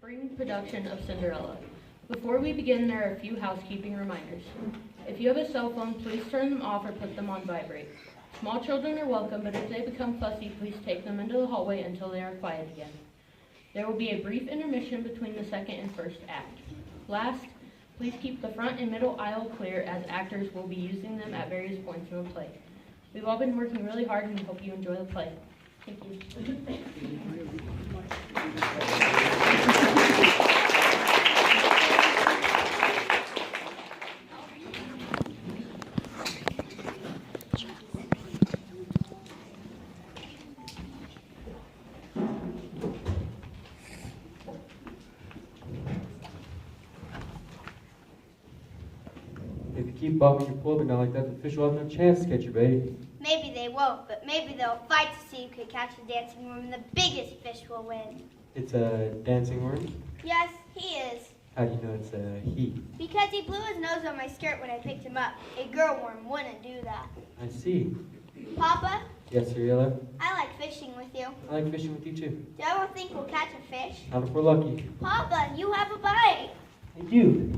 Spring production of Cinderella. Before we begin, there are a few housekeeping reminders. If you have a cell phone, please turn them off or put them on vibrate. Small children are welcome, but if they become fussy, please take them into the hallway until they are quiet again. There will be a brief intermission between the second and first act. Last, please keep the front and middle aisle clear as actors will be using them at various points in the play. We've all been working really hard and we hope you enjoy the play. Thank you. If you keep bobbing your pulpit down like that, the fish will have no chance to catch you, baby. Maybe they won't, but maybe they'll fight to see who can catch the dancing worm, and the biggest fish will win. It's a dancing worm? Yes, he is. How do you know it's a he? Because he blew his nose on my skirt when I picked him up. A girl worm wouldn't do that. I see. Papa, Yes, Cinderella? I like fishing with you. I like fishing with you too. Do you ever think we'll catch a fish? Not if we're lucky. Papa, you have a bite. I do.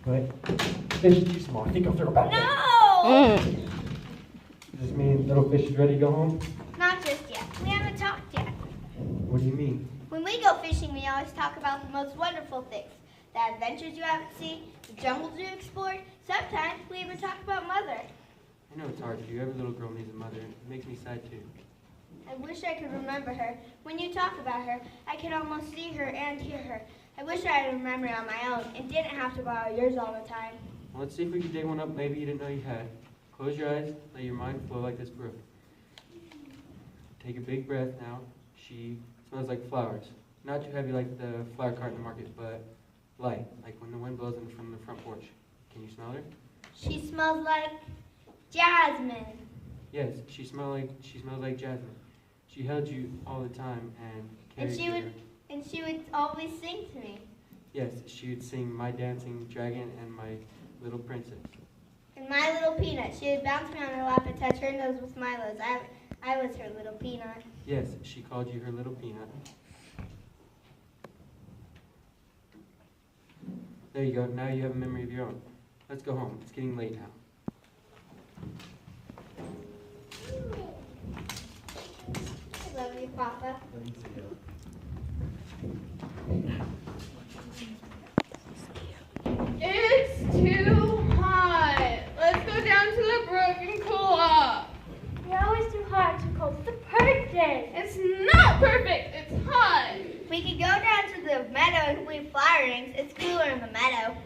But the fish is too small. I think I'll throw it back. No! Does this mean little fish is ready to go home? Not just yet. We haven't talked yet. What do you mean? When we go fishing, we always talk about the most wonderful things. The adventures you haven't seen, the jungles you explored. Sometimes we even talk about Mother. I know it's hard for you. Every little girl needs a mother. It makes me sad too. I wish I could remember her. When you talk about her, I can almost see her and hear her. I wish I had a memory on my own and didn't have to borrow yours all the time. Well, let's see if we can dig one up maybe you didn't know you had. Close your eyes. Let your mind flow like this brook. Take a big breath now. She smells like flowers. Not too heavy like the flower cart in the market, but light, like when the wind blows in from the front porch. Can you smell her? She smells like jasmine. Yes, she smells like jasmine. She held you all the time and carried you. And she would always sing to me. Yes, she would sing My Dancing Dragon and My Little Princess. And my little peanut. She would bounce me on her lap and touch her nose with Milo's. I was her little peanut. Yes, she called you her little peanut. There you go. Now you have a memory of your own. Let's go home. It's getting late now. I love you, Papa. It's too hot. Let's go down to the brook and cool off. You're always too hot, too cold. It's the perfect day. It's not perfect. It's hot. We could go down to the meadow and leave flower rings. It's cooler in the meadow.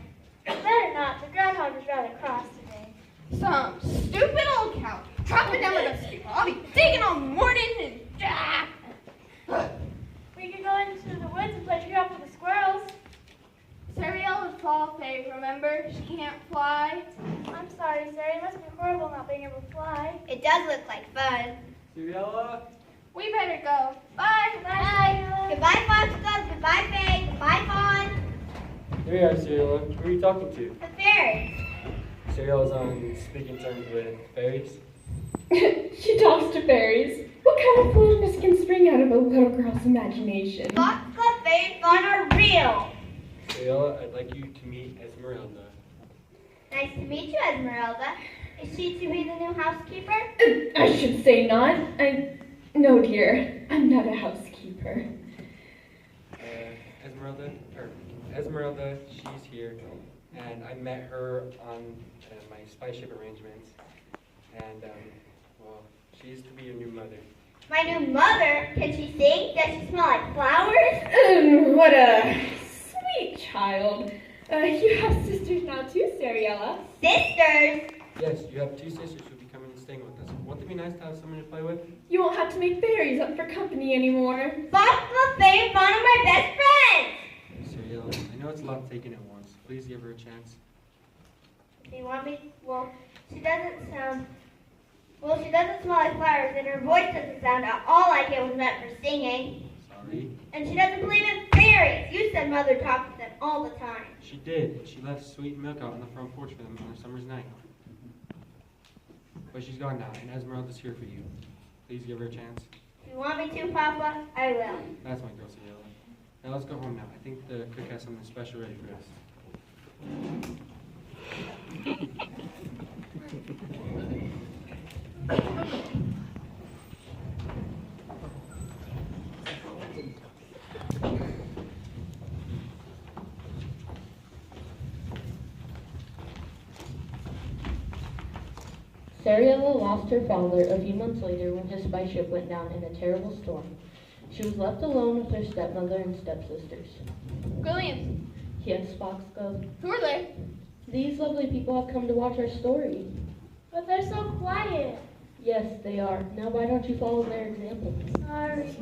Better not. The groundhog is rather cross today. Some stupid old cow dropping down with a steeple. I'll be digging all morning and We could go into the woods and play tree hop with the squirrels. Cinderella would fall, Faye. Remember, she can't fly. I'm sorry, Sarah. It must be horrible not being able to fly. It does look like fun. Cinderella? We better go. Bye. Bye. Goodbye, Foxglove. Goodbye, Faye. Goodbye, Fawn. There you are, Cinderella. Who are you talking to? The fairies. Cinderella's on speaking terms with fairies. She talks to fairies. What kind of foolishness can spring out of a little girl's imagination? Foxglove, Faye, and Fawn are real. Cinderella, I'd like you to meet Esmeralda. Nice to meet you, Esmeralda. Is she to be the new housekeeper? I should say not. No, dear. I'm not a housekeeper. Esmeralda, she's here, and I met her on my spy ship arrangements, and, well, she's to be your new mother. My new mother? Can she sing? Does she smell like flowers? What a sweet child. You have sisters now too, Cinderella. Sisters? Yes, you have two sisters who'll be coming and staying with us. Won't it be nice to have someone to play with? You won't have to make fairies up for company anymore. Foxglove, Faye, and Fawn are my best friends. Cinderella, I know it's a lot taken at once. Please give her a chance. Do you want me? Well, she doesn't smell like flowers, and her voice doesn't sound at all like it was meant for singing. Sorry. And she doesn't believe in fairies. You said Mother talked to them all the time. She did. She left sweet milk out on the front porch for them on a summer's night. But she's gone now, and Esmeralda's here for you. Please give her a chance. If you want me to, Papa, I will. That's my girl, Cinderella. Now let's go home now. I think the cook has something special ready for us. Cinderella lost her father a few months later when his spice ship went down in a terrible storm. She was left alone with her stepmother and stepsisters. Williams, Yes, Foxglove. who are they? These lovely people have come to watch our story. But they're so quiet. Yes, they are. Now why don't you follow their example? Sorry.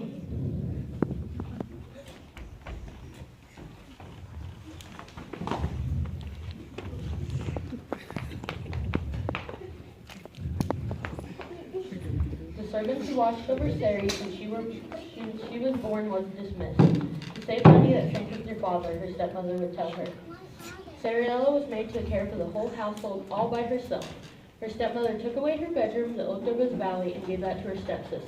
The servant who watched over Sari since she was born was dismissed. To save money that strengthened her father, her stepmother would tell her. Cinderella was made to care for the whole household all by herself. Her stepmother took away her bedroom that looked over the valley and gave that to her stepsisters.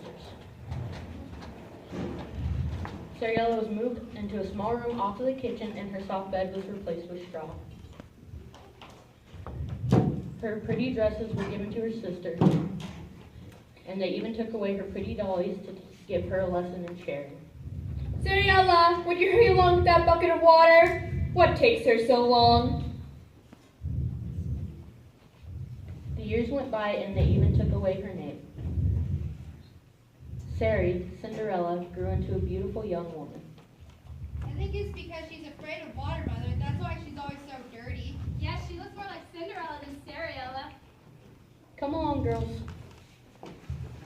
Cinderella was moved into a small room off of the kitchen and her soft bed was replaced with straw. Her pretty dresses were given to her sister, and they even took away her pretty dollies to give her a lesson in sharing. Cinderella, would you hurry along with that bucket of water? What takes her so long? The years went by and they even took away her name. Sari, Cinderella, grew into a beautiful young woman. I think it's because she's afraid of water, Mother. That's why she's always so dirty. Yeah, she looks more like Cinderella than Cinderella. Come along, girls.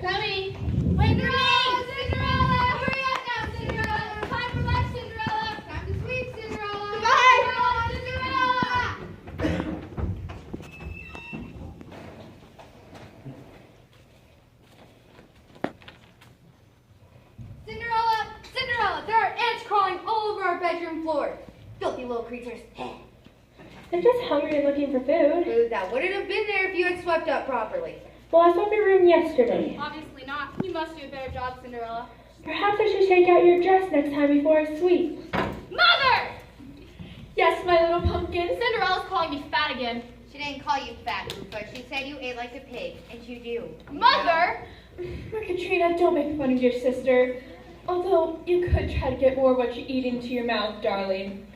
Coming! Wait for me! Cinderella! Hurry up now, Cinderella! Time for lunch, Cinderella! Time to sleep, Cinderella. Goodbye! Cinderella! Cinderella! Cinderella! There are ants crawling all over our bedroom floor. Filthy little creatures. They're just hungry and looking for food. Food that wouldn't have been there if you had swept up properly. Well, I swept your room yesterday. Obviously not. You must do a better job, Cinderella. Perhaps I should shake out your dress next time before I sweep. Mother! Yes, my little pumpkin. Cinderella's calling me fat again. She didn't call you fat, but she said you ate like a pig, and you do. Mother! Katrina, don't make fun of your sister. Although, you could try to get more of what you eat into your mouth, darling.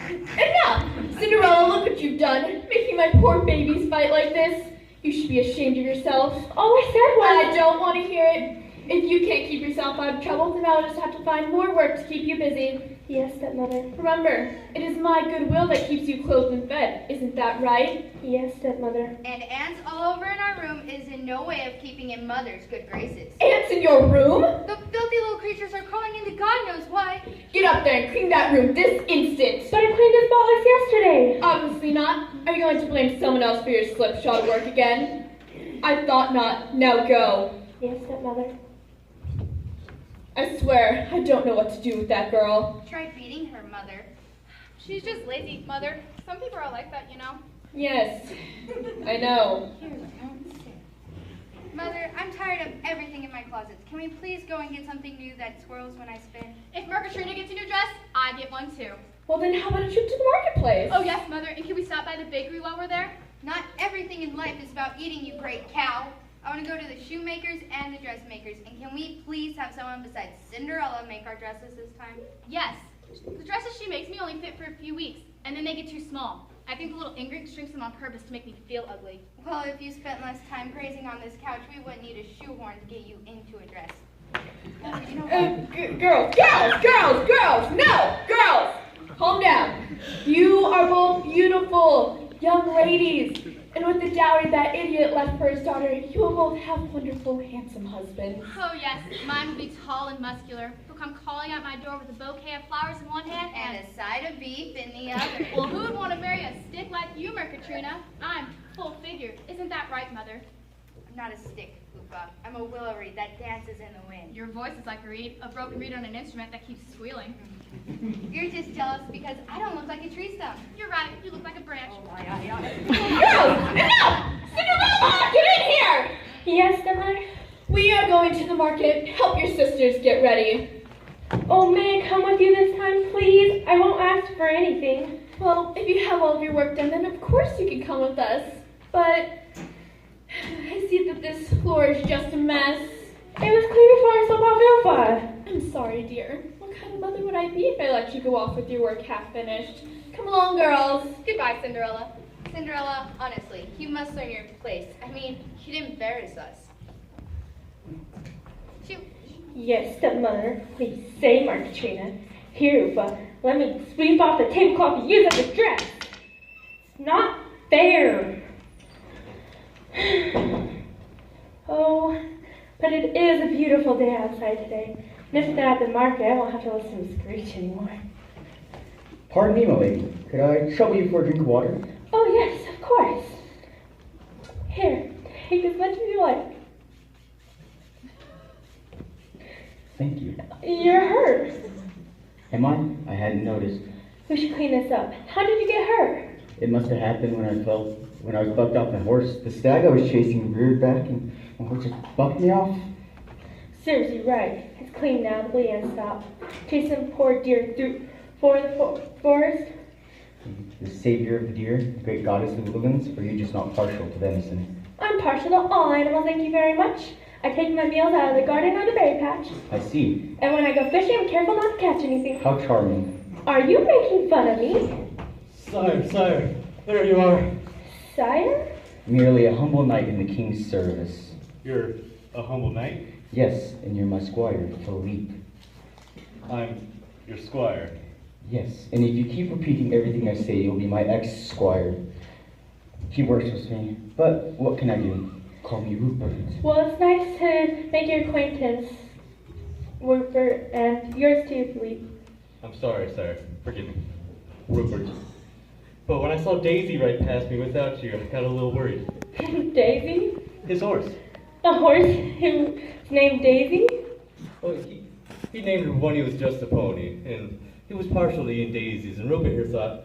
Enough! Cinderella, look what you've done. Making my poor babies fight like this. You should be ashamed of yourself. All I said was... I don't want to hear it. If you can't keep yourself out of trouble, then I'll just have to find more work to keep you busy. Yes, stepmother. Remember, it is my goodwill that keeps you clothed and fed. Isn't that right? Yes, stepmother. And ants all over in our room is in no way of keeping in Mother's good graces. Ants in your room? The filthy little creatures are crawling into God knows what. Get up there and clean that room this instant. But I cleaned this box yesterday. Obviously not. Are you going to blame someone else for your slipshod work again? I thought not. Now go. Yes, stepmother. I swear, I don't know what to do with that girl. Try beating her, Mother. She's just lazy, Mother. Some people are like that, you know. Yes, I know. Mother, I'm tired of everything in my closets. Can we please go and get something new that swirls when I spin? If Mercatrina gets a new dress, I get one too. Well then how about a trip to the marketplace? Oh yes, Mother, and can we stop by the bakery while we're there? Not everything in life is about eating, you great cow. I want to go to the shoemakers and the dressmakers. And can we please have someone besides Cinderella make our dresses this time? Yes. The dresses she makes me only fit for a few weeks, and then they get too small. I think the little Ingrid shrinks them on purpose to make me feel ugly. Well, if you spent less time grazing on this couch, we wouldn't need a shoehorn to get you into a dress. Oh, you know what? Girls, no, girls, calm down. You are both beautiful young ladies, and with the dowry that idiot left for his daughter, you will both have wonderful, handsome husbands. Oh yes, mine will be tall and muscular. He'll come calling at my door with a bouquet of flowers in one hand And a side of beef in the other. well, who would want to marry a stick like you, Mercatrina? I'm full figured. Isn't that right, Mother? I'm not a stick, Lupa. I'm a willow reed that dances in the wind. Your voice is like a broken reed on an instrument that keeps squealing. You're just jealous because I don't look like a tree stump. You're right, you look like a branch. Girls, enough! Cinderella, get in here! Yes, stepmother. We are going to the market. Help your sisters get ready. Oh, may I come with you this time, please? I won't ask for anything. Well, if you have all of your work done, then of course you can come with us. But I see that this floor is just a mess. It was clean before I slept off Alpha. I'm sorry, dear. What kind of mother would I be if I let you go off with your work half finished? Come along, girls. Goodbye, Cinderella. Cinderella, honestly, you must learn your place. I mean, you didn't embarrass us. Shoot. Yes, stepmother. Please say, Markatrina. Here, Upa, let me sweep off the tablecloth you used as a dress. It's not fair. Oh, but it is a beautiful day outside today. And if they're at the market, I won't have to listen to Screech anymore. Pardon me, my lady. Could I trouble you for a drink of water? Oh, yes, of course. Here, take as much as you like. Thank you. You're hurt. Am I? I hadn't noticed. We should clean this up. How did you get hurt? It must have happened when I was bucked off my horse. The stag I was chasing reared back and my horse just bucked me off. Serves you right. It's clean now. The bleeding stopped. Chase some poor deer through the forest. The savior of the deer, the great goddess of the woodlands, or are you just not partial to venison? I'm partial to all animals, thank you very much. I take my meals out of the garden or the berry patch. I see. And when I go fishing, I'm careful not to catch anything. How charming. Are you making fun of me? Sire, there you are. Sire? Merely a humble knight in the king's service. You're a humble knight? Yes, and you're my squire, Philippe. I'm your squire. Yes, and if you keep repeating everything I say, you'll be my ex-squire. He works with me, but what can I do? Call me Rupert. Well, it's nice to make your acquaintance, Rupert, and yours too, Philippe. I'm sorry, sire. Forgive me. Rupert. But when I saw Daisy ride past me without you, I got a little worried. Daisy? His horse. A horse who's named Daisy? Well, he named her when he was just a pony, and he was partial to eating daisies, and Rupert here thought,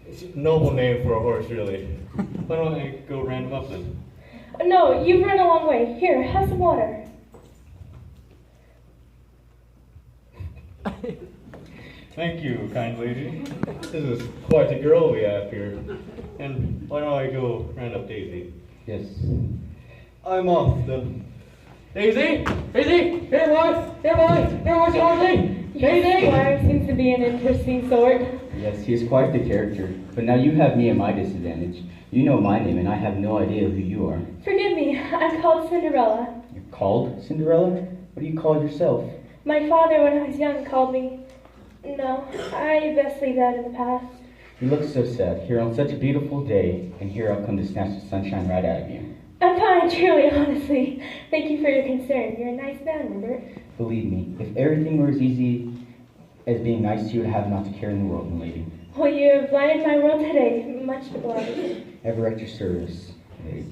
it's a noble name for a horse, really. Why don't I go round him up then? No, you've run a long way. Here, have some water. Thank you, kind lady. This is quite a girl we have here. And why don't I go round up Daisy? Yes. I'm off then. Daisy! Daisy! Here, boy! Here, boy! Here, what's your thing? Daisy! Squire seems to be an interesting sort. Yes, he is quite the character. But now you have me at my disadvantage. You know my name, and I have no idea who you are. Forgive me, I'm called Cinderella. You're called Cinderella? What do you call yourself? My father, when I was young, called me. No, I best leave that in the past. You look so sad, here on such a beautiful day, and here I'll come to snatch the sunshine right out of you. I'm fine, truly, honestly. Thank you for your concern. You're a nice man, Robert. Believe me, if everything were as easy as being nice to you, I'd have not to care in the world, my lady. Well, you have lighted my world today. Much obliged. Ever at your service, lady.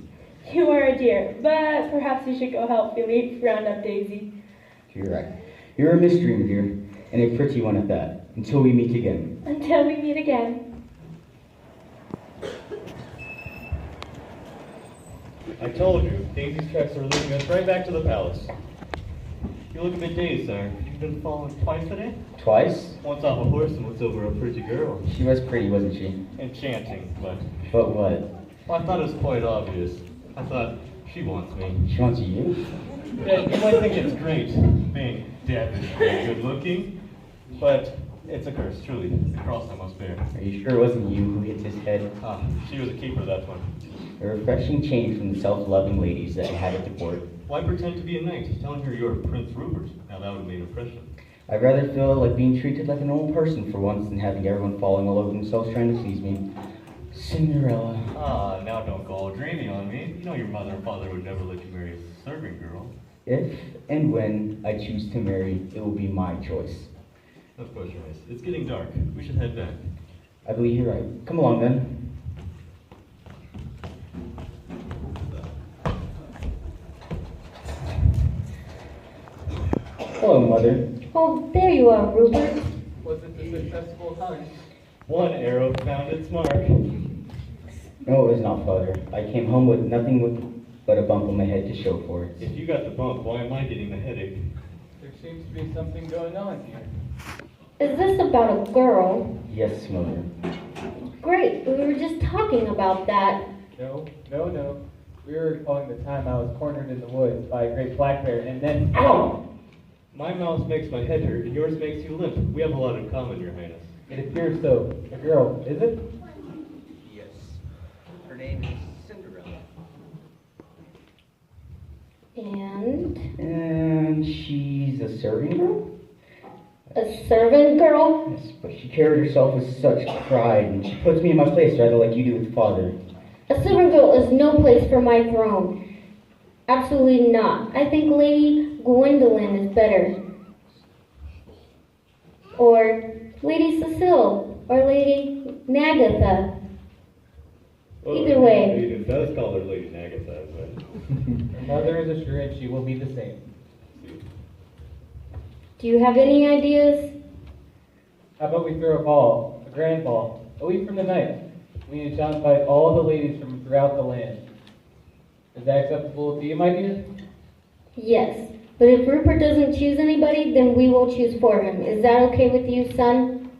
You are a dear, but perhaps you should go help Philippe round up Daisy. You're right. You're a mystery, my dear, and a pretty one at that. Until we meet again. Until we meet again. I told you, Daisy's tracks are leading us right back to the palace. You look a bit dazed, sire. You've been falling twice today? Twice? Once off a horse and once over a pretty girl. She was pretty, wasn't she? Enchanting, but... But what? Well, I thought it was quite obvious. I thought, she wants me. She wants you? Yeah, you might think it's great, being devilish and good looking, but it's a curse, truly. It's a cross I must bear. Are you sure it wasn't you who hit his head? Ah, she was a keeper, that one. A refreshing change from the self-loving ladies that I had at the court. Why pretend to be a knight? Telling her you're Prince Rupert. Now that would have made an impression. I'd rather feel like being treated like a normal person for once than having everyone falling all over themselves trying to please me. Cinderella. Ah, now don't go all dreamy on me. You know your mother and father would never let you marry a servant girl. If and when I choose to marry, it will be my choice. Of course, you're right. It's getting dark. We should head back. I believe you're right. Come along then. Hello, Mother. Oh, there you are, Rupert. Was it a successful hunt? One arrow found its mark. No, it was not, Father. I came home with nothing but a bump on my head to show for it. If you got the bump, why am I getting the headache? There's seems to be something going on here. Is this about a girl? Yes, Mother. Great, we were just talking about that. No. We were recalling the time I was cornered in the woods by a great black bear, and then... Ow! My mouse makes my head hurt, and yours makes you limp. We have a lot in common, Your Highness. It appears so. A girl, is it? Yes. Her name is Cinderella. And she's a serving girl? A servant girl? Yes, but she carried herself with such pride, and she puts me in my place rather like you do with Father. A servant girl is no place for my throne. Absolutely not. I think Lady Gwendolyn is better. Or Lady Cecile. Or Lady Nagatha. Either way. It does call her Lady Nagatha, but... Her mother is assured she will be the same. Do you have any ideas? How about we throw a ball, a grand ball, a week from tonight? We need to invite all the ladies from throughout the land. Is that acceptable to you, my dear? Yes. But if Rupert doesn't choose anybody, then we will choose for him. Is that okay with you, son?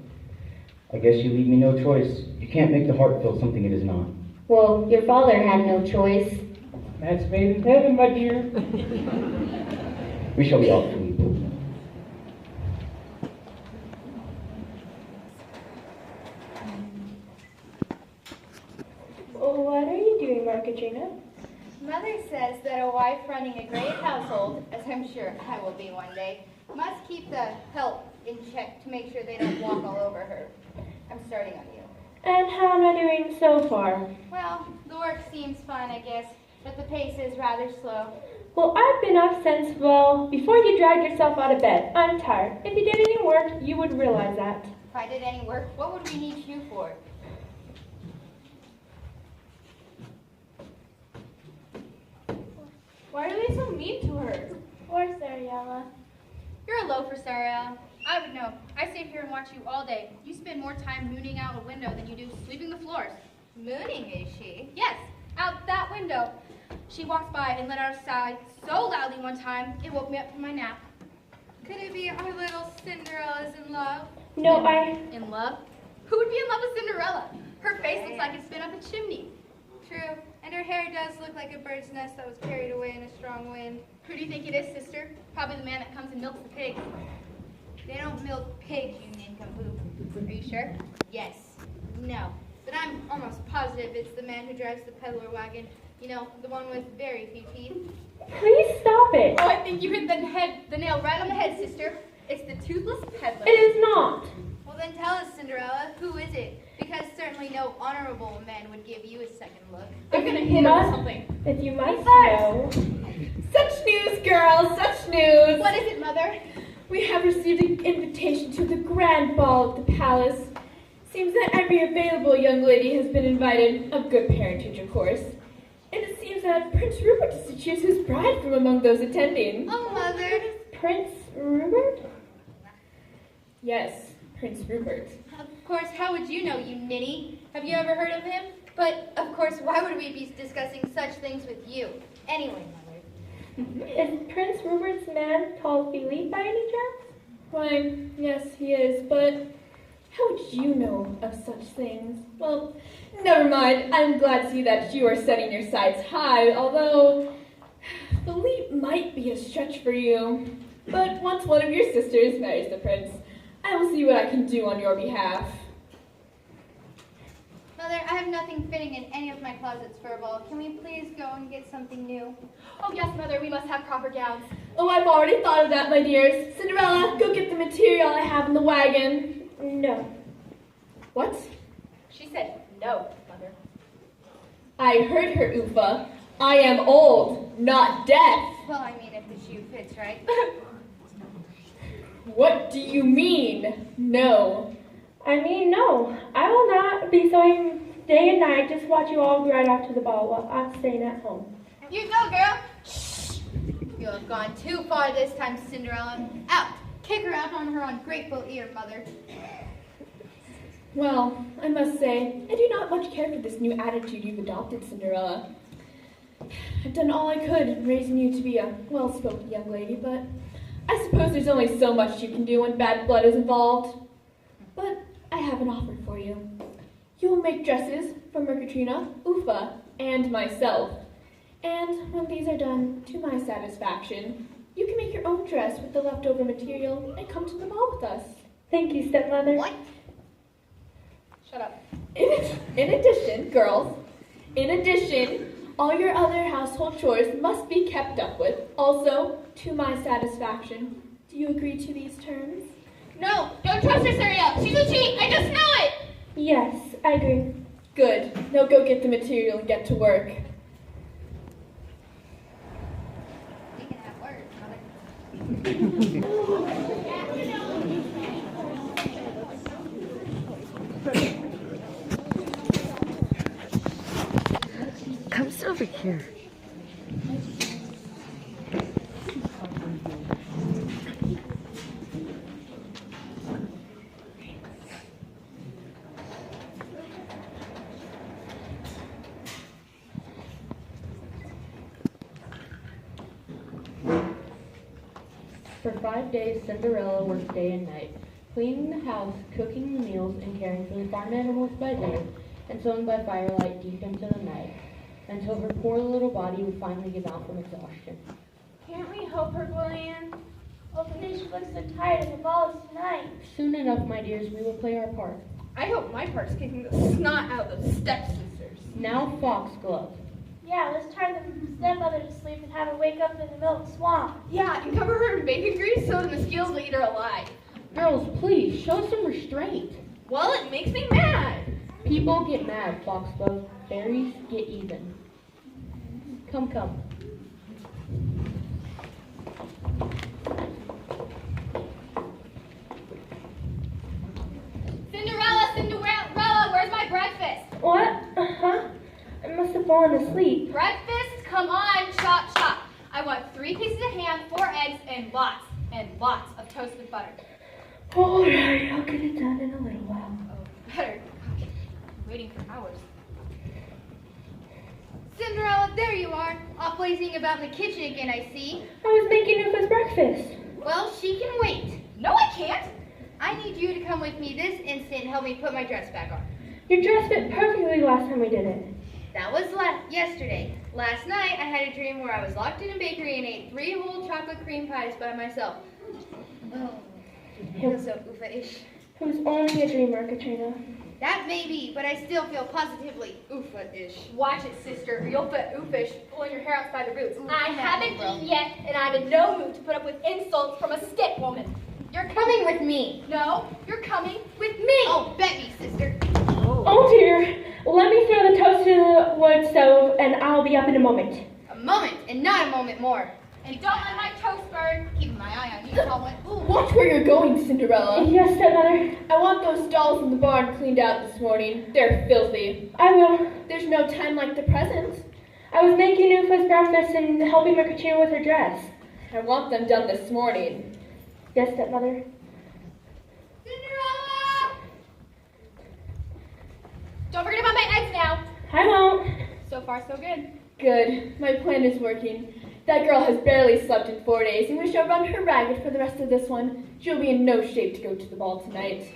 I guess you leave me no choice. You can't make the heart feel something it is not. Well, your father had no choice. Match made in heaven, my dear. We shall be off to leave. What are you doing, Markatrina? Mother says that a wife running a great household, as I'm sure I will be one day, must keep the help in check to make sure they don't walk all over her. I'm starting on you. And how am I doing so far? Well, the work seems fun, I guess, but the pace is rather slow. Well, I've been up since, well, before you dragged yourself out of bed. I'm tired. If you did any work, you would realize that. If I did any work, what would we need you for? Why are they so mean to her? Poor Cinderella. You're a loafer, Sarah. I would know. I sit here and watch you all day. You spend more time mooning out a window than you do sweeping the floors. Mooning, is she? Yes, out that window. She walked by and let out a sigh so loudly one time, it woke me up from my nap. Could it be our little Cinderella's in love? No, In love? Who would be in love with Cinderella? Her face looks like it's been up a chimney. True, and her hair does look like a bird's nest that was carried away in a strong wind. Who do you think it is, sister? Probably the man that comes and milks the pigs. They don't milk pigs, you nincompoop. Are you sure? Yes. No. But I'm almost positive it's the man who drives the peddler wagon. You know, the one with very few teeth. please stop it. Oh, I think you hit the nail right on the head, sister. It's the toothless peddler. It is not. Well, then tell us, Cinderella, who is it? Because certainly no honorable man would give you a second look. I'm gonna hit her with something. If you must know. Such news, girls, such news. What is it, Mother? We have received an invitation to the grand ball at the palace. Seems that every available young lady has been invited, of good parentage, of course. And it seems that Prince Rupert is to choose his bride from among those attending. Oh, Mother. Prince Rupert? Yes, Prince Rupert. Of course, how would you know, you ninny? Have you ever heard of him? But, of course, why would we be discussing such things with you? Anyway, Mother. Is Prince Rupert's man called Philippe by any chance? Why, yes, he is, but how would you know of such things? Well, never mind. I'm glad to see that you are setting your sights high, although Philippe might be a stretch for you. But once one of your sisters marries the prince, I will see what I can do on your behalf. Mother, I have nothing fitting in any of my closets for a ball. Can we please go and get something new? Oh, yes, Mother, we must have proper gowns. Oh, I've already thought of that, my dears. Cinderella, go get the material I have in the wagon. No. What? She said no, Mother. I heard her, Oofa. I am old, not deaf. Well, I mean, if the shoe fits, right? What do you mean, no? I mean, no. I will not be sewing day and night, just watch you all ride off to the ball while I'm staying at home. You go, girl. Shh. You have gone too far this time, Cinderella. Out. Kick her out on her ungrateful ear, Mother. Well, I must say, I do not much care for this new attitude you've adopted, Cinderella. I've done all I could in raising you to be a well-spoken young lady, but I suppose there's only so much you can do when bad blood is involved. But I have an offer for you. You will make dresses for Mercatrina, Ufa, and myself. And when these are done to my satisfaction, you can make your own dress with the leftover material and come to the ball with us. Thank you, stepmother. What? Shut up. In addition, girls, all your other household chores must be kept up with, also to my satisfaction. Do you agree to these terms? No, don't trust her, Cinderella. She's a cheat. I just know it. Yes, I agree. Good. Now go get the material and get to work. We can have words, Mother. Come over here. For 5 days, Cinderella worked day and night, cleaning the house, cooking the meals, and caring for the farm animals by day, and sewing by firelight deep into the night, until her poor little body would finally give out from exhaustion. Can't we help her, Gillian? Hopefully she looks so tired of the balls tonight. Soon enough, my dears, we will play our part. I hope my part's kicking the snot out of those stepsisters. Now, Foxglove. Yeah, let's tie the stepmother to sleep and have her wake up in the middle of the swamp. Yeah, and cover her in bacon grease so the mosquitoes will eat her alive. Girls, please, show some restraint. Well, it makes me mad. People get mad, Foxglove. Fairies get even. Come, come. Cinderella, where's my breakfast? What? Uh-huh. I must have fallen asleep. Breakfast? Come on, chop, chop. I want 3 pieces of ham, 4 eggs, and lots of toast with butter. All right, I'll get it done in a little while. Oh, better. Gosh, I'm waiting for hours. Cinderella, there you are. Off lazing about in the kitchen again, I see. I was making Ufa's breakfast. Well, she can wait. No, I can't. I need you to come with me this instant and help me put my dress back on. Your dress fit perfectly last time we did it. That was yesterday. Last night, I had a dream where I was locked in a bakery and ate 3 whole chocolate cream pies by myself. Oh, I feel so oofa-ish. It was only a dream, Katrina. That may be, but I still feel positively oofa-ish. Watch it, sister, or you'll fit oofish, pulling your hair out by the roots. I haven't bro. eaten yet, and I'm in no mood to put up with insults from a stick woman. You're coming with me. No, you're coming with me. Oh, bet me, sister. Oh dear. Let me throw the toast to the wood stove and I'll be up in a moment. A moment, and not a moment more. And don't let my toast burn. Keeping my eye on you, Colin. Watch where you're going, Cinderella. Yes, stepmother. I want those stalls in the barn cleaned out this morning. They're filthy. I will. There's no time like the present. I was making Ufa's breakfast and helping Katrina with her dress. I want them done this morning. Yes, stepmother. Cinderella! Don't forget about my eggs now. I won't. So far, so good. Good. My plan is working. That girl has barely slept in 4 days, and we shall run her ragged for the rest of this one. She'll be in no shape to go to the ball tonight.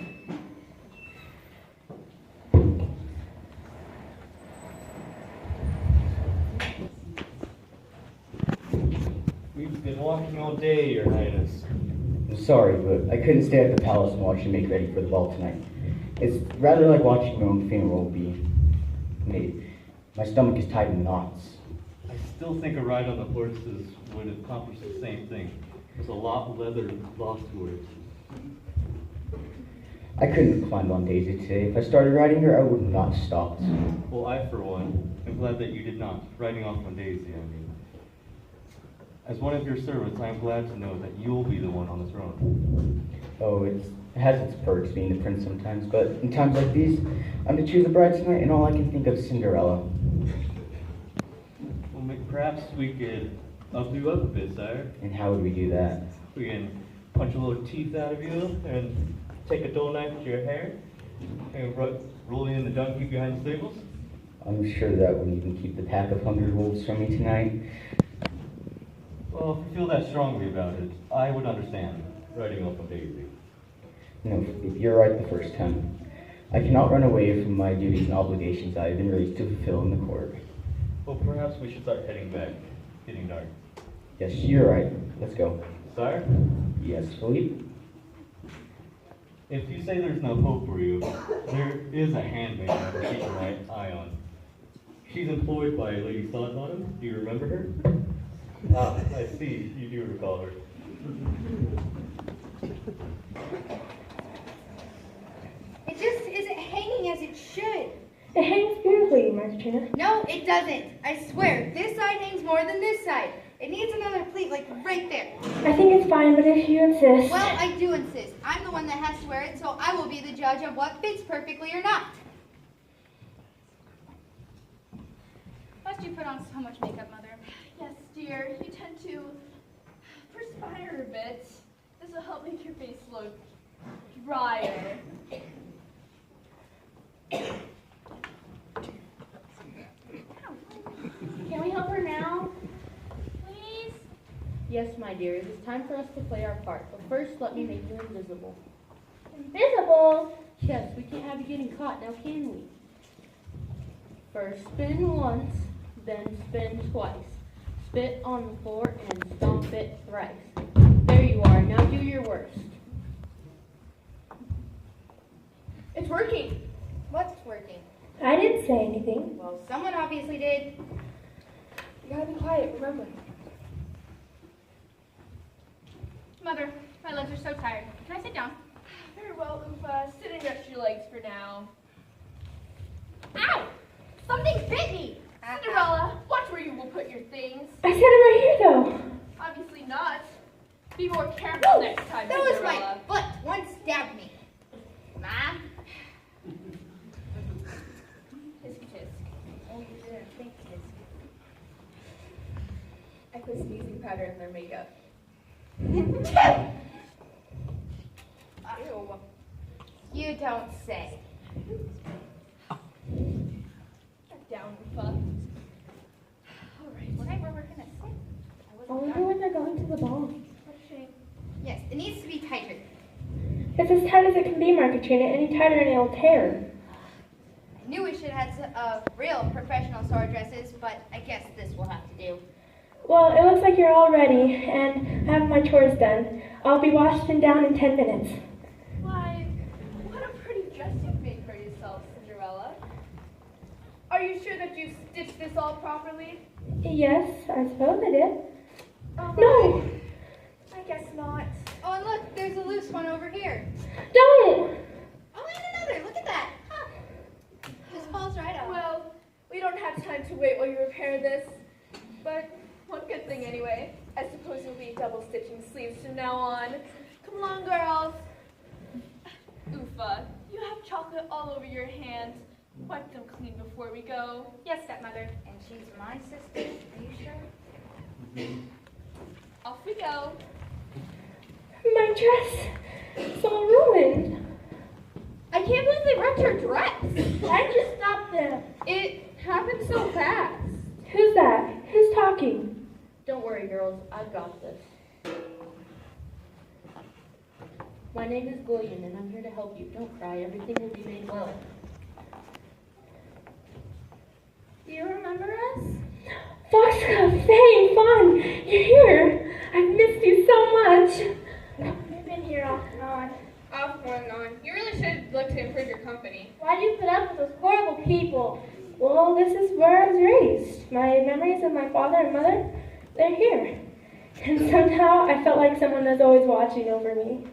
We've been walking all day, Your Highness. I'm sorry, but I couldn't stay at the palace and watch you make ready for the ball tonight. It's rather like watching my own funeral be made. My stomach is tied in knots. I still think a ride on the horses would accomplish the same thing. There's a lot of leather lost to it. I couldn't have climbed on Daisy today. If I started riding her, I would not have stopped. Well, I, for one, am glad that you did not. Riding off on Daisy, I mean. As one of your servants, I am glad to know that you will be the one on the throne. Oh, it has its perks being the prince sometimes, but in times like these, I'm to choose a bride tonight, and all I can think of is Cinderella. Well, perhaps we could up you up a bit, sire. And how would we do that? We can punch a little teeth out of you and take a dull knife to your hair and roll you in the dung heap behind the stables. I'm sure that wouldn't even keep the pack of hungry wolves from me tonight. Well, if you feel that strongly about it, I would understand riding off on Daisy. No, you're right the first time. I cannot run away from my duties and obligations I have been raised to fulfill in the court. Well, perhaps we should start heading back. Getting dark. Yes, you're right. Let's go. Sire? Yes, Philippe? If you say there's no hope for you, there is a handmaid I will keep my eye on. She's employed by Lady Thoughtbottom. Do you remember her? Ah, I see. You do recall her. It just isn't hanging as it should. It hangs beautifully, Martina. No, it doesn't. I swear, this side hangs more than this side. It needs another pleat, like right there. I think it's fine, but if you insist. Well, I do insist. I'm the one that has to wear it, so I will be the judge of what fits perfectly or not. Must you put on so much makeup, Mother? Yes, dear. You tend to perspire a bit. This will help make your face look drier. Can we help her now? Please? Yes, my dear, it is time for us to play our part. But first, let me make you invisible. Invisible? Yes, we can't have you getting caught, now can we? First spin once, then spin twice. Spit on the floor and stomp it thrice. There you are, now do your worst. It's working. What's working? I didn't say anything. Well, someone obviously did. You gotta be quiet, remember. Mother, my legs are so tired. Can I sit down? Very well, Oofa. Sit and rest your legs for now. Ow! Something bit me! Cinderella, watch where you will put your things. I said it right here, though. Obviously not. Be more careful next time, That was Cinderella. my foot. One stabbed me. Ma? Tisk tisk. Oh, you didn't think this. I put sneezing powder in their makeup. Ew. You don't say. Get down, Oofa. Alright. Okay, where we're gonna sit. I wonder when they're going to the ball. What a shame. Yes, it needs to be tighter. It's as tight as it can be, Markatrina. Any tighter and it'll tear. I knew we should have had real professional sword dresses, but I guess this will have to do. Well, it looks like you're all ready, and I have my chores done. I'll be washed and down in 10 minutes. Why, what a pretty dress you've made for yourself, Cinderella. Are you sure that you've stitched this all properly? Yes, I suppose I did. Oh, No! I guess not. Oh, and look, there's a loose one over here. Don't! Oh, and another. Look at that. Huh. This falls right out. Well, we don't have time to wait while you repair this, but one good thing anyway. I suppose you'll be double stitching sleeves from now on. Come along, girls. Oofa, you have chocolate all over your hands. Wipe them clean before we go. Yes, stepmother. And she's my sister. Are you sure? Off we go. My dress is all ruined. I can't believe they wrecked your dress. I just stopped them. It happened so fast. Who's that? Who's talking? Don't worry, girls, I've got this. My name is William, and I'm here to help you. Don't cry, everything will be made well. Do you remember us? Foxglove, Faye, Fawn, you're here. I've missed you so much. We've been here off and on. Off and on. You really should look to improve your company. Why do you put up with those horrible people? Well, this is where I was raised. My memories of my father and mother, they're here. And somehow I felt like someone was always watching over me.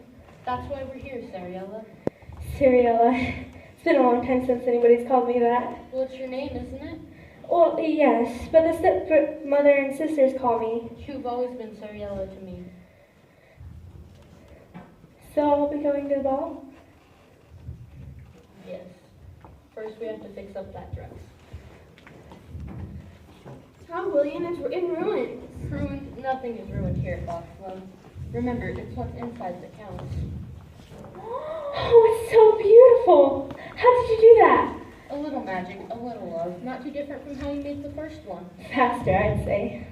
That's why we're here, Cinderella. Cinderella. It's been a long time since anybody's called me that. Well, it's your name, isn't it? Well, yes, but the stepmother and sisters call me. You've always been Cinderella to me. So I'll be going to the ball? Yes. First, we have to fix up that dress. Tom William is in ruins. Ruined? Nothing is ruined here at Foxglove. Remember, it's what's inside that counts. Oh, it's so beautiful. How did you do that? A little magic, a little love. Not too different from how you made the first one. Faster, I'd say.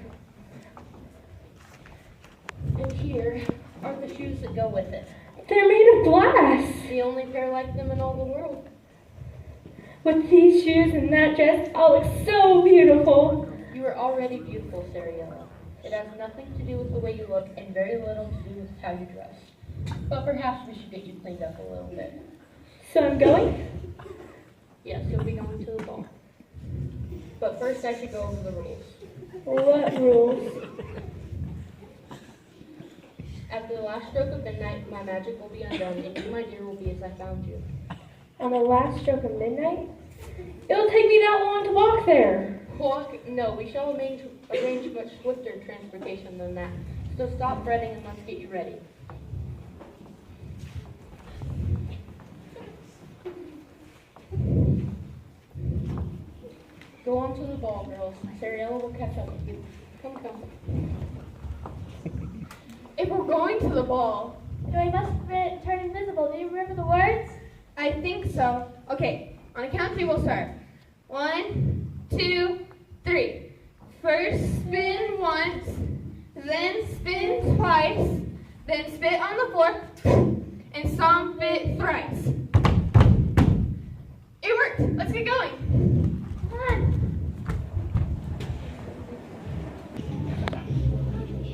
And here are the shoes that go with it. They're made of glass. The only pair like them in all the world. With these shoes and that dress, I'll look so beautiful. You are already beautiful, Cinderella. It has nothing to do with the way you look and very little to do with how you dress. But perhaps we should get you cleaned up a little bit. So I'm going? Yes, you'll be going to the ball. But first I should go over the rules. What rules? After the last stroke of midnight, my magic will be undone, and you, my dear, will be as I found you. On the last stroke of midnight? It'll take me that long to walk there. Walk? No, we shall arrange much swifter transportation than that. So stop fretting and let's get you ready. Go on to the ball, girls. Cinderella will catch up with you. Come, come. If we're going to the ball, So I must turn invisible. Do you remember the words? I think so. Okay, on a count of three, we'll start. 1, 2, 3. First spin once, then spin twice, then spit on the floor, and stomp it thrice. It worked. Let's get going. Come on.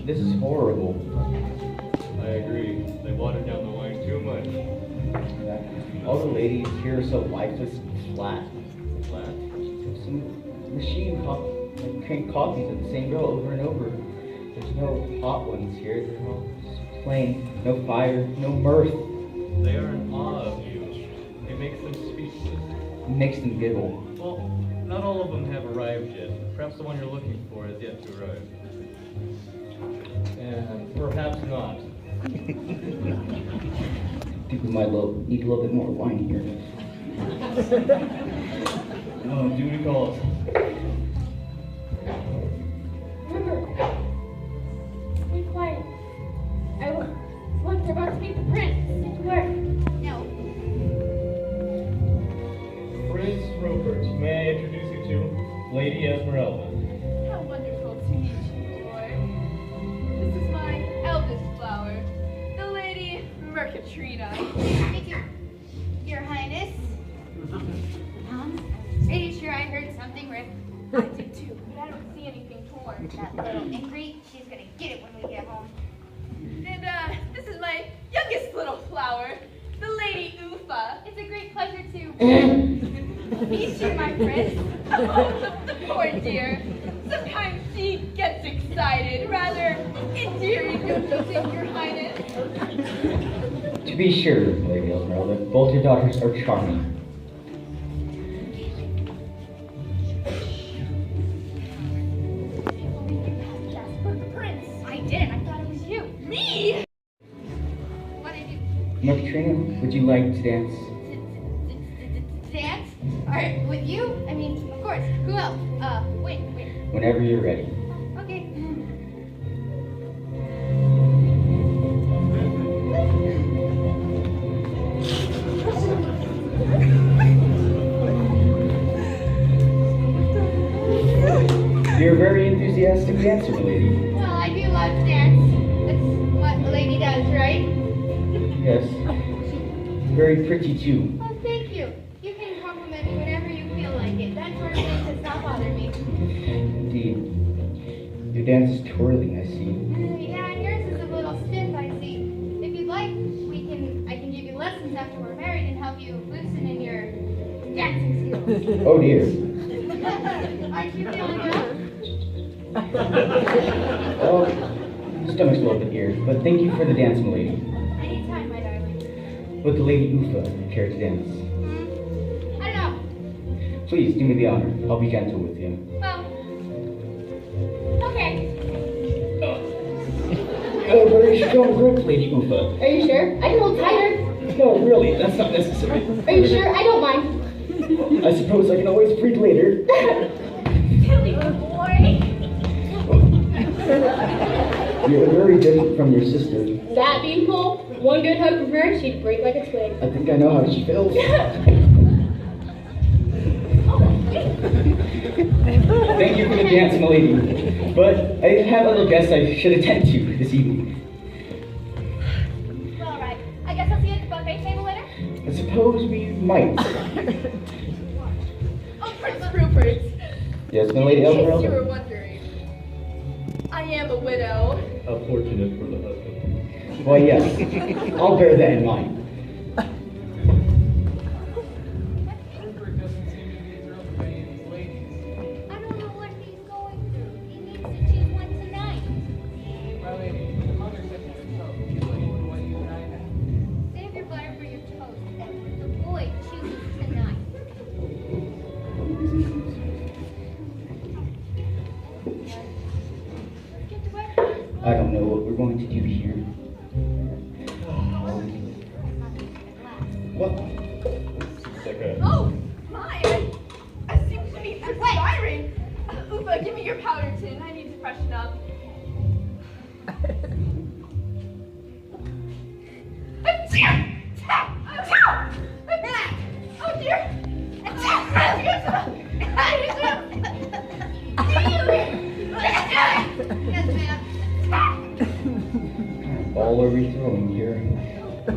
This is horrible. I agree. They watered down the wine too much. All the ladies here are so lifeless and flat. Flat. Some machine crank copies of the same girl over and over. There's no hot ones here. They're all just plain. No fire, no mirth. They are in awe of you. It makes them speechless. It makes them giggle. Well, not all of them have arrived yet. Perhaps the one you're looking for has yet to arrive. And perhaps not. I think we might need a little bit more wine here. Oh, duty calls. Remember, be quiet. Look, they're about to meet the prince. Get to work. No. Prince Rupert, may I introduce you to Lady Esmeralda? How wonderful to meet you, Lord. This is my eldest flower, the Lady Mercatrina. Thank you, Your Highness. Pretty sure I heard something ripped. I did too, but I don't see anything torn. That little ingrid, she's gonna get it when we get home. And this is my youngest little flower, the Lady Ufa. It's a great pleasure to Meet you, my prince. Oh, the poor dear. Sometimes she gets excited. Rather endearing, don't you think, Your Highness? To be sure, Lady Esmeralda, both your daughters are charming. I didn't. I thought it was you. Me? What did you Mercatrina, would you like to dance? dance? All right, with you? I mean, of course. Who else? Wait. Whenever you're ready. Okay. You're a very enthusiastic dancer, lady. Well, I do love to dance. That's what a lady does, right? Yes. Very pretty, too. Oh, thank you. You can compliment me whenever you feel like it. That sort of thing does not bother me. Indeed. Your dance is twirling, I see. Yeah, and yours is a little stiff, I see. If you'd like, I can give you lessons after we're married and help you loosen in your dancing skills. Oh, dear. Aren't you feeling good? Oh, stomach's a little bit here, but thank you for the dance, my lady. Anytime, my darling. Would the Lady Ufa care to dance? I don't know. Please, do me the honor. I'll be gentle with you. Well, okay. Oh, very strong grip, Lady Ufa. Are you sure? I can hold tighter. No, really, that's not necessary. Are you sure? I don't mind. I suppose I can always freak later. Silly boy. You're very different from your sister. That beanpole, one good hug from her, she'd break like a twig. I think I know how she feels. Thank you for the dance, my lady. But I have other guests I should attend to this evening. suppose we might. Oh, Prince Rupert. Yes, my lady In case you were Esmeralda. wondering, I am a widow. How fortunate for the husband. Why, yes. I'll bear that in mind. Rupert doesn't seem to be thrilled by these ladies. I don't know what he's going through. He needs to choose one tonight. My lady, the mother said to herself, you only one you and I have. Save your butter for your toast, Edward. The boy chooses tonight. Get to work. I don't know what we're going to do here. What? Okay. Oh, my! I seem to be perspiring. Ufa, give me your powder tin. I need to freshen up. Oh dear! Yes, ma'am. Ball are we throwing here? I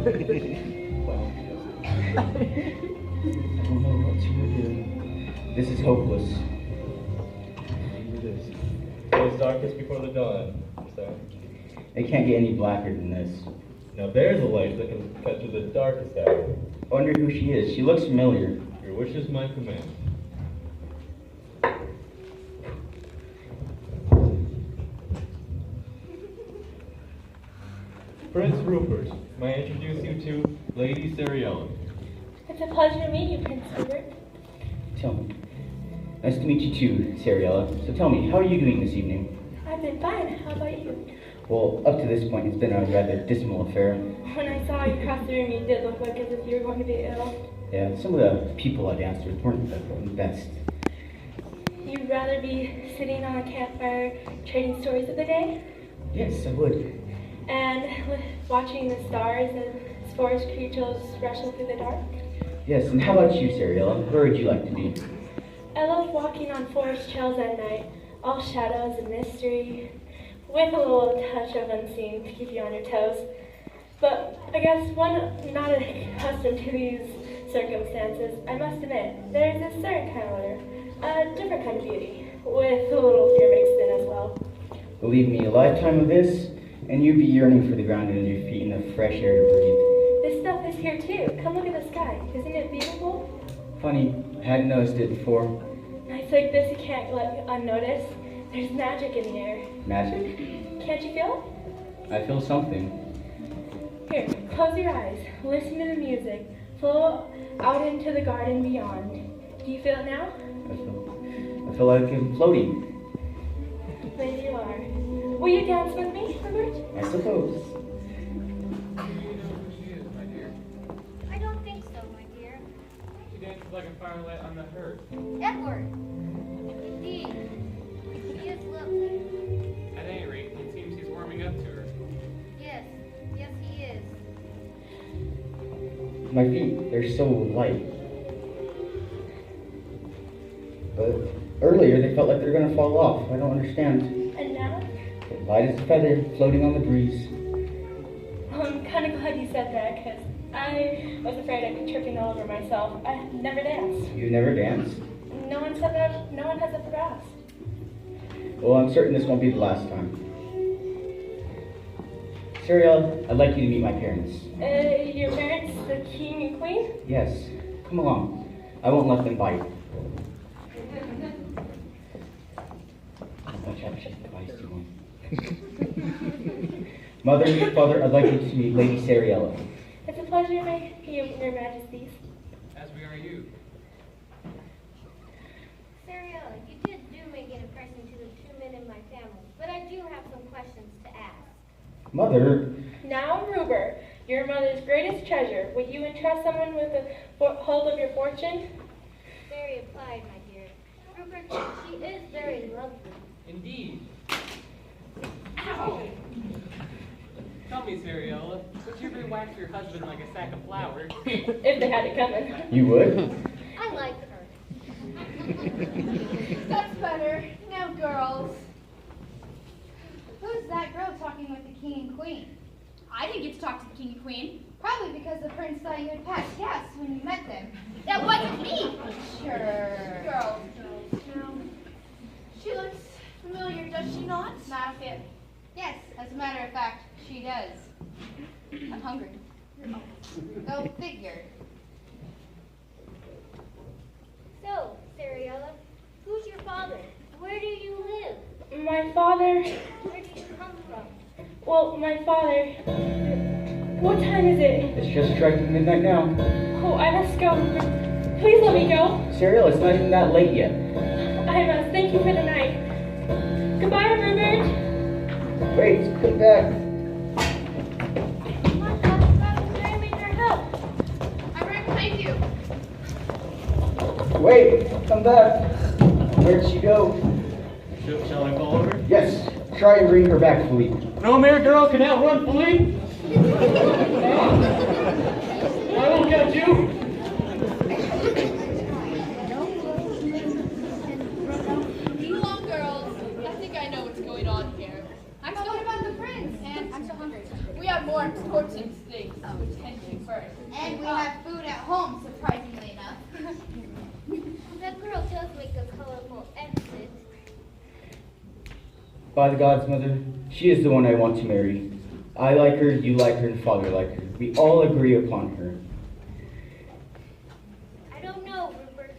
don't know what to do. This is hopeless. It is. It's darkest before the dawn. So, It can't get any blacker than this. now there's a light that can cut through the darkest hour. I wonder who she is. She looks familiar. Your wish is my command. Prince Rupert, may I introduce you to Lady Cinderella. It's a pleasure to meet you, Prince Rupert. Tell me. Nice to meet you too, Cinderella. So tell me, how are you doing this evening? I've been fine. How about you? Well, up to this point, it's been a rather dismal affair. When I saw you cross the room, you did look like as if you were going to be ill. Yeah, some of the people I danced with weren't the best. You'd rather be sitting on a campfire trading stories of the day? Yes, I would. And watching the stars and forest creatures rushing through the dark? Yes, and how about you, Cinderella? Where would you like to be? I love walking on forest trails at night, all shadows and mystery, with a little touch of unseen to keep you on your toes. But I guess one not accustomed to these circumstances, I must admit, there's a certain kind of wonder, a different kind of beauty, with a little fear mixed in as well. Believe me, a lifetime of this, and you'd be yearning for the ground under your feet and the fresh air to breathe. This stuff is here too. Come look at the sky. Isn't it beautiful? Funny, I hadn't noticed it before. Nights like this you can't let unnoticed. There's magic in the air. Magic? Can't you feel I feel something. it? Here, close your eyes. Listen to the music. Flow out into the garden beyond. Do you feel it now? I feel like I'm floating. There you are. Will you dance with me, Robert? I suppose. You know who she is, my dear. I don't think so, my dear. She dances like a firelight on the hearth. Edward. Indeed. He is lovely. At any rate, it seems he's warming up to her. Yes. Yes, he is. My feet, they're so light. But earlier they felt like they were going to fall off. I don't understand. And now? They're light as a feather, floating on the breeze. Well, I'm kind of glad you said that, because I was afraid I'd be tripping all over myself. I've never danced. You never danced? No one said that. No one has ever asked. Well, I'm certain this won't be the last time. Cinderella, I'd like you to meet my parents. Your parents, the king and queen? Yes, come along. I won't let them bite. Mother, father, I'd like you to meet Lady Cinderella. It's a pleasure to meet you, Your Majesties. As we are you. Cinderella, you do make an impression to the two men in my family, but I do have some questions to ask. Mother, Now, Ruber, your mother's greatest treasure. Would you entrust someone with the hold of your fortune? Very applied, my dear. Rupert, she is very lovely. Indeed. Ow! Tell me, Cinderella, would you ever wax your husband like a sack of flour? If they had it coming. you would? I like her. That's better. Now, girls. Who's that girl talking with the king and queen? I didn't get to talk to the king and queen. Probably because the prince thought you had passed gas when you met them. That wasn't me. Sure. Girls. No. She looks familiar, does she not? Not a bit. Yes, as a matter of fact, she does. I'm hungry. Go figure. So, Cinderella, who's your father? Where do you live? My father, Where did you come from? well, my father, what time is it? It's just striking midnight now. Oh, I must go. Please let me go. Cinderella, it's not even that late yet. I must. Thank you for the night. Goodbye, Rupert. Wait, come back. Come on, Bob, I need your help. I'm right behind you. Wait, come back. Where'd she go? Shall I follow her? Yes, try and bring her back, Philippe. No mere girl can outrun Philippe. I won't catch you. Come on, girls. I think I know what's going on here. I'm still about the prince, and I'm still hungry. We have more important things to attend to first. And we have food at home, surprisingly enough. That girl does make a colorful exit. By the gods, mother, she is the one I want to marry. I like her, you like her, and father like her. We all agree upon her. I don't know, Rupert.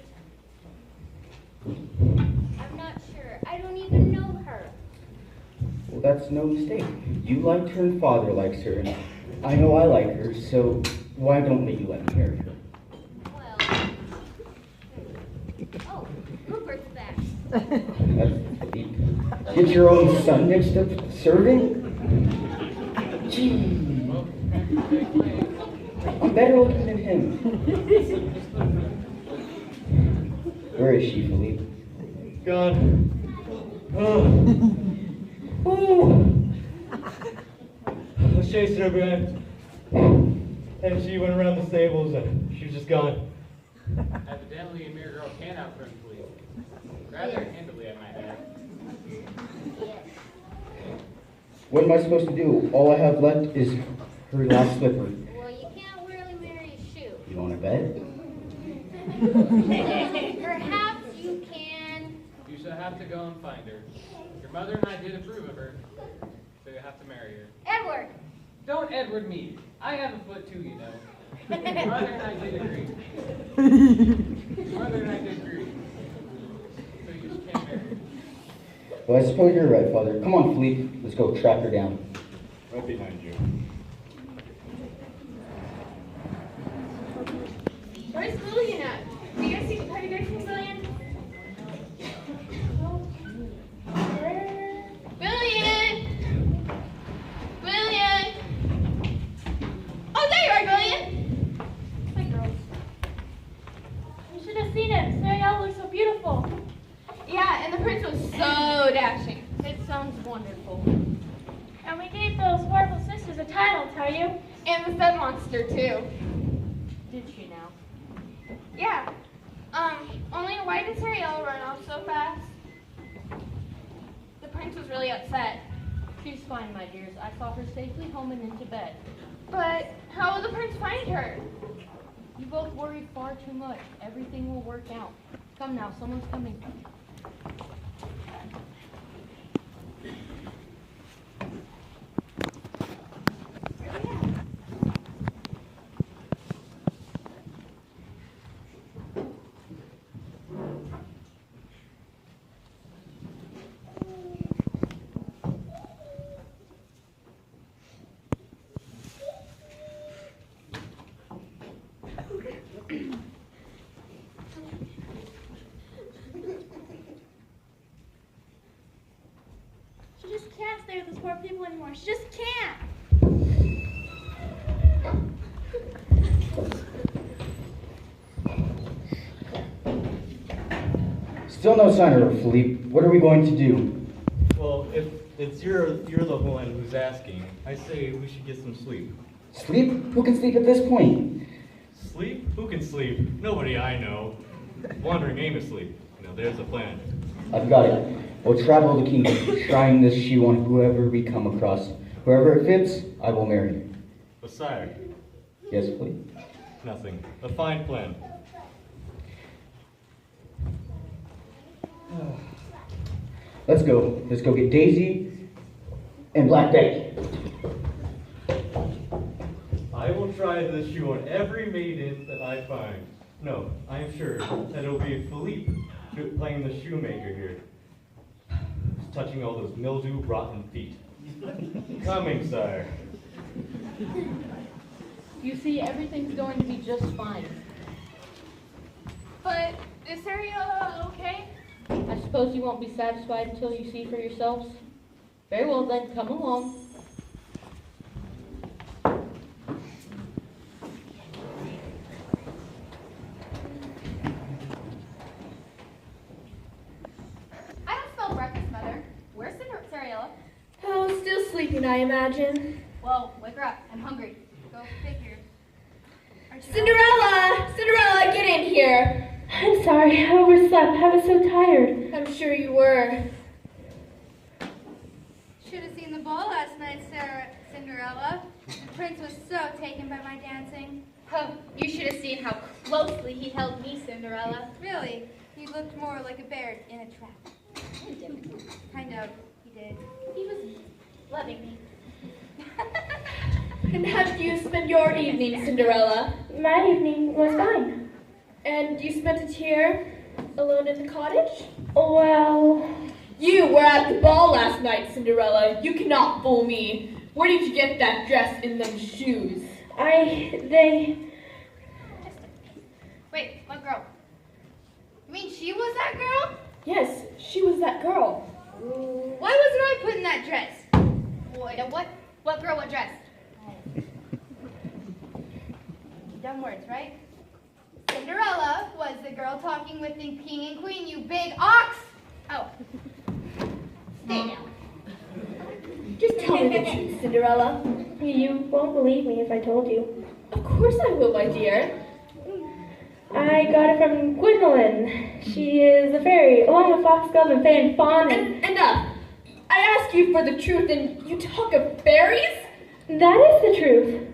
I'm not sure. I don't even know her. Well, that's no mistake. You liked her and father likes her, and I know I like her, so why don't you let me marry her? Well. Oh, Rupert's back. That's deep. Get your own son mixed up serving? Gee. I'm better looking than him. Where is she, Philippe? Gone. Oh. I chased her behind. And she went around the stables and she was just gone. Evidently, a mere girl can outrun police. Rather handily, I might add. What am I supposed to do? All I have left is her last slipper. Well, you can't really marry a shoe. You want to bet? Perhaps you can. You shall have to go and find her. Your mother and I did approve of her, so you have to marry her. Edward. Don't Edward me. I have a foot too, you know. Your mother and I did agree. Your mother and I did agree. So you just can't marry her. Well, I suppose you're right, Father. Come on, Philippe. Let's go track her down. Right behind you. Where's Lillian at? Do you guys see the Petty Racing Lillian? Lillian! Lillian! Oh, there you are, Lillian! Hi, girls. You should have seen it. Cinderella looks so beautiful. Yeah, and the prince was so dashing. It sounds wonderful. And we gave those horrible sisters a title, tell you? And the sun monster, too. Did she now? Yeah. Only why did Cinderella run off so fast? The prince was really upset. She's fine, my dears. I saw her safely home and into bed. But how will the prince find her? You both worry far too much. Everything will work out. Come now, someone's coming. She just can't stay with those poor people anymore. She just can't. Still no sign of her, Philippe. What are we going to do? Well, if you're the one who's asking, I say we should get some sleep. Sleep? Who can sleep at this point? Sleep? Who can sleep? Nobody I know. Wandering aimlessly. Now there's a plan. I've got it. We'll travel the kingdom, trying this shoe on whoever we come across. Wherever it fits, I will marry her. But sire, Yes, please. Nothing. A fine plan. Let's go. Let's go get Daisy and Black Betty. I will try this shoe on every maiden that I find. No, I am sure that it'll be Philippe playing the shoemaker here. Touching all those mildew-rotten feet. Coming, sire. You see, everything's going to be just fine. But is Cinderella okay? I suppose you won't be satisfied until you see for yourselves? Very well then, come along. I don't smell breakfast, Mother. Where's Cinderella? Oh, still sleeping, I imagine. Well, wake her up. I'm hungry. Go figure. Cinderella! Cinderella, get in here! I'm sorry, I overslept. I was so tired. I'm sure you were. Should have seen the ball last night, Cinderella. The prince was so taken by my dancing. Oh, you should have seen how closely he held me, Cinderella. Really, he looked more like a bear in a trap. Kind of, he did. He was loving me. And how did you spend your evening, Cinderella? My evening was fine. And you spent it here, alone in the cottage? Well, You were at the ball last night, Cinderella. You cannot fool me. Where did you get that dress and them shoes? Wait, what girl? You mean she was that girl? Yes, she was that girl. Why wasn't I put in that dress? Wait, what girl, what dress? Dumb words, right? Cinderella was the girl talking with the king and queen, you big ox! Oh. Stay down. Just tell me the truth, Cinderella. you won't believe me if I told you. Of course I will, my dear. I got it from Gwendolyn. She is a fairy, along with Foxglove and Fay and Fawn. And enough. I ask you for the truth and you talk of fairies? That is the truth.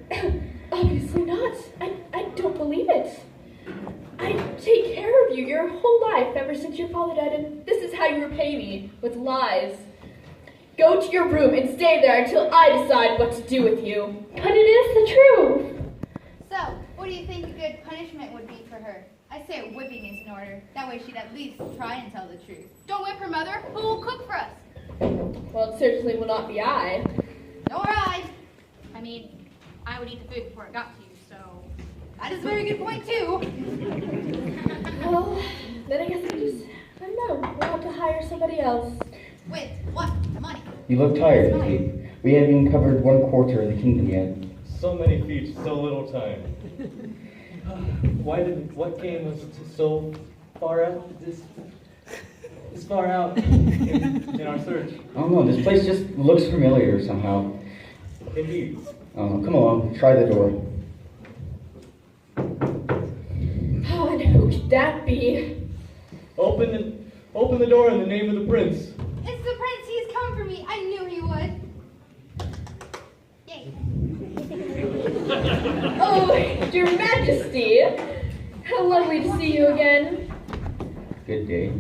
Obviously not. I don't believe it. I take care of you your whole life ever since your father died, and this is how you repay me, with lies. Go to your room and stay there until I decide what to do with you. But it is the truth. So, what do you think a good punishment would be for her? I say a whipping is in order. That way she'd at least try and tell the truth. Don't whip her, Mother. Who will cook for us? Well, it certainly will not be I. Nor I. I mean, I would eat the food before it got to you, so... That is a very good point, too. Well, then I guess I don't know, we'll have to hire somebody else. With what money? You look tired, Philippe. We haven't even covered 1/4 of the kingdom yet. So many feet, so little time. What game was so far out, this far out in our search? I don't know, this place just looks familiar somehow. Indeed. Come along, try the door. Oh, and who could that be? Open the door in the name of the prince. It's the prince. He's come for me. I knew he would. Yay. Oh, Your Majesty! How lovely to see you again. Good day.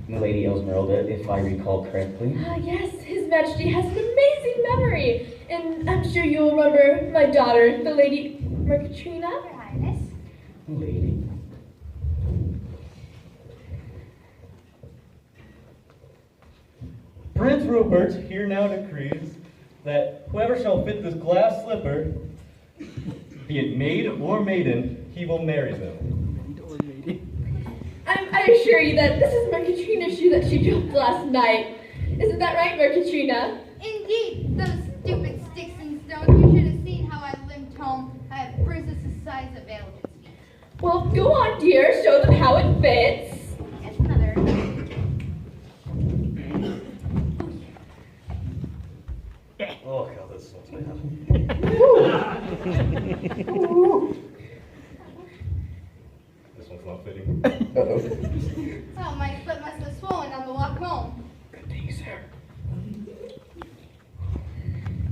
Milady Esmeralda, if I recall correctly. Ah, yes, His Majesty has an amazing memory. And I'm sure you'll remember my daughter, the Lady Mercatrina. Your Highness. Lady. Prince Rupert here now decrees that whoever shall fit this glass slipper, be it maid or maiden, he will marry them. I assure you that this is Mercatrina's shoe that she dropped last night. Isn't that right, Mercatrina? Indeed, those stupid sticks and stones. You should have seen how I limped home. I have bruises the size of elephant's feet. Well, go on, dear. Show them how it fits. Yes, Mother. Oh god, that smells bad. This one's not fitting. Uh-oh. Oh, my foot must have swollen on the walk home. Good thing, sir.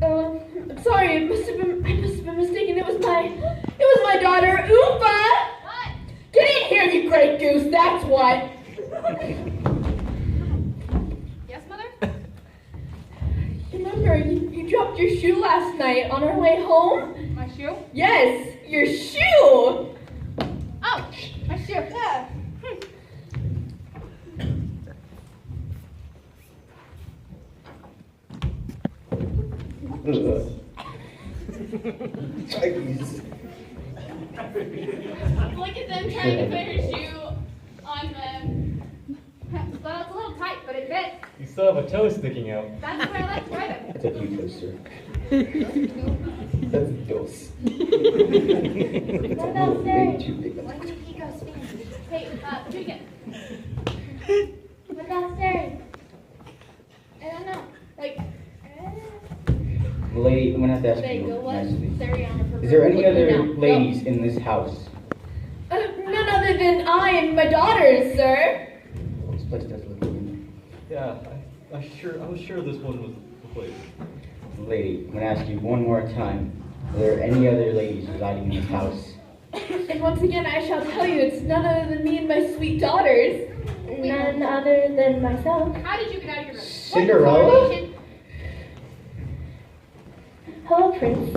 I'm sorry. I must have been mistaken. It was my daughter, Oompa. What? Get in here, you great goose. That's what. Yes, Mother? Remember, you dropped your shoe last night on our way home? My shoe? Yes, your shoe. Oh, my shoe. Yeah. Chinese. Look at them trying to put her shoe on them. Well, it's a little tight, but it fits. You still have a toe sticking out. That's the way I like to wear them. That's a cute toaster. That's a dose. What about Way Sarah? too big. When did he go Spanish? Hey, do it again. What about Sarah? I don't know. Like, Lady, I'm gonna have to ask they you go what? nicely. Sariana for Is there any looking other down. ladies in this house? None other than I and my daughters, sir. This place does look good. Yeah, I was sure this one was the place. Lady, I'm gonna ask you one more time. Are there any other ladies residing in this house? And once again, I shall tell you, it's none other than me and my sweet daughters. None other than myself. How did you get out of your room? Cinderella? Hello, Prince.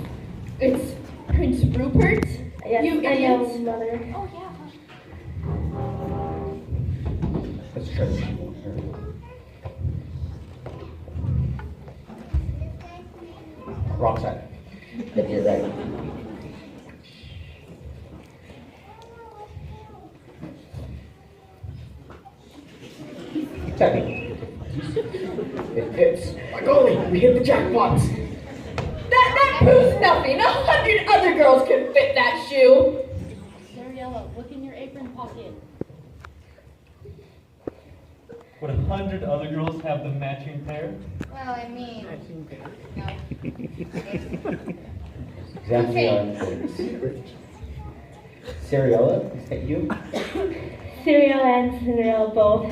It's Prince Rupert. Yes, You I know, idiot. Mother. Oh, yeah. Let's try to shoot her. Wrong side. Yep, you're right. Technically. It hits. My golly, we hit the jackpot. That proves nothing. 100 other girls could fit that shoe. Cinderella, look in your apron pocket. Would 100 other girls have the matching pair? Well, I mean, no. Exactly our importance. Cinderella, is that you? Cinderella and Cinderella both.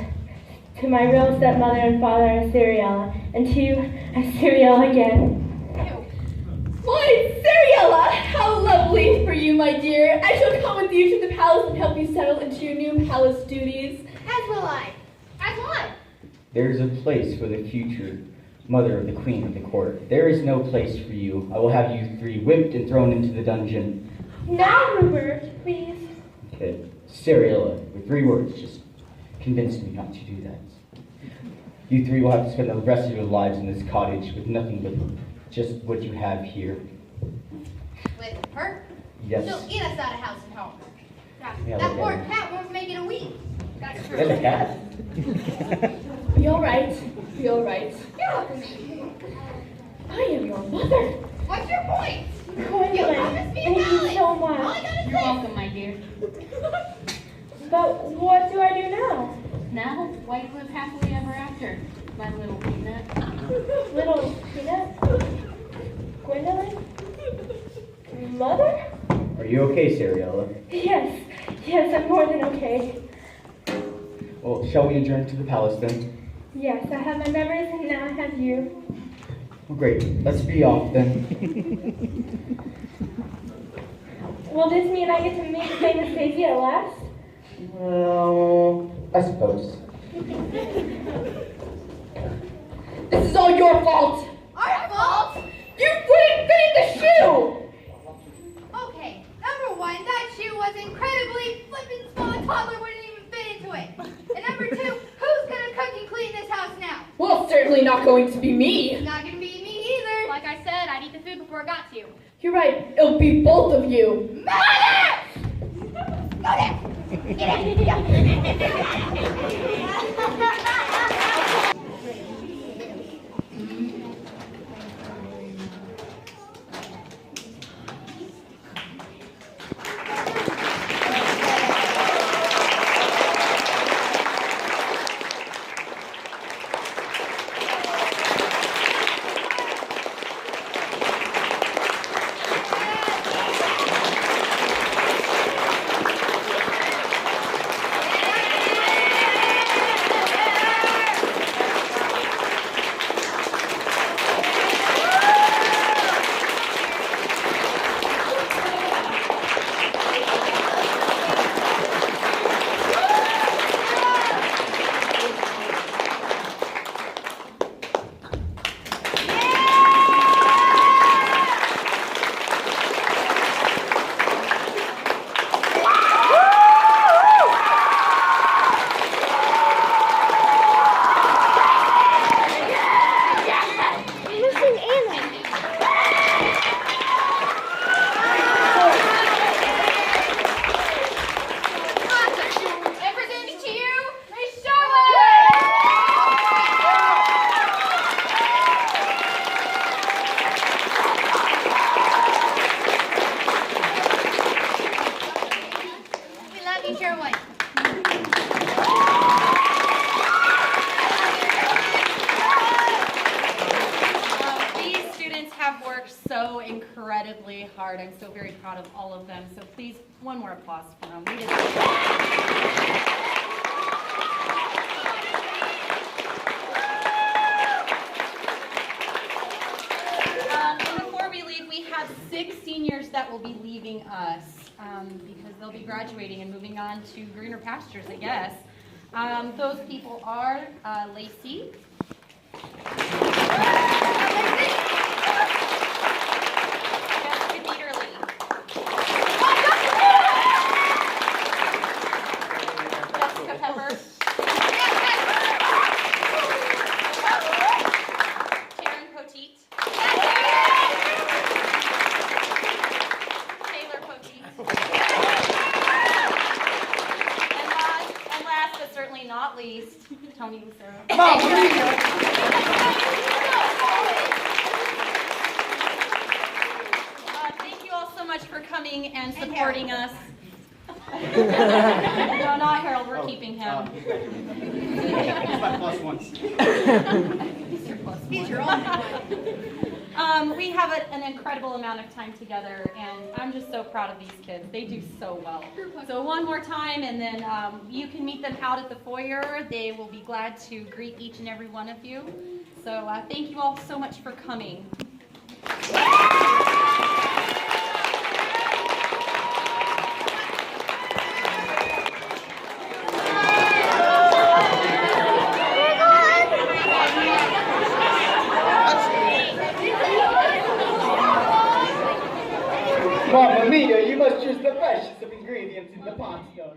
To my real stepmother and father, I'm Cinderella. And to you, I'm Cinderella again. Why, Cinderella, how lovely for you, my dear. I shall come with you to the palace and help you settle into your new palace duties. As will I. As what? There is a place for the future mother of the queen of the court. There is no place for you. I will have you three whipped and thrown into the dungeon. Now, Rupert, please. Okay. Cinderella, with 3 words, just convince me not to do that. You three will have to spend the rest of your lives in this cottage with nothing but just what you have here. With her? Yes. She'll eat us out of house and home. Yeah, That look poor at her. cat won't make it a week. That's That's a true. cat. Be all right. Be all right. You're welcome, me. I am your mother. What's your point? Gwendolyn, promised me a thank you ballot. so All I much. gotta You're say. welcome, my dear. But what do I do now? Now, wife live happily ever after, my little peanut. Little peanut? Gwendolyn? Mother? Are you okay, Cinderella? Yes, I'm more than okay. Well, shall we adjourn to the palace then? Yes, I have my memories and now I have you. Well, great. Let's be off then. Will this mean I get to meet famous Daisy at last? Well, I suppose. This is all your fault. Our fault? You wouldn't fit in the shoe. Okay, number 1, that shoe was incredibly flippin' small. A toddler wouldn't even fit into it. And number 2, who's gonna cook and clean this house now? Well, certainly not going to be me. It's not gonna be me either. Like I said, I'd eat the food before it got to you. You're right. It'll be both of you. Mother! Go there! Get it! Teacher White. These students have worked so incredibly hard. I'm so very proud of all of them. So please, one more applause for them. We did and before we leave, we have 6 seniors that will be leaving us because they'll be graduating and moving on to greener pastures, I guess. Those people are Lacey. Jessica Dieterle. Jessica Pepper. Karen Poteet. Taylor Poteet. And last but certainly not least, Tony Lucero. Thank you all so much for coming and supporting us. No, not Harold. We're keeping him. He's my plus one. He's your plus He's one. your only one. We have an incredible amount of time together, and I'm just so proud of these kids. They do so well. So one more time, and then you can meet them out at the foyer. They will be glad to greet each and every one of you. So thank you all so much for coming. Mamma mia, you must use the freshest of ingredients in the pasta.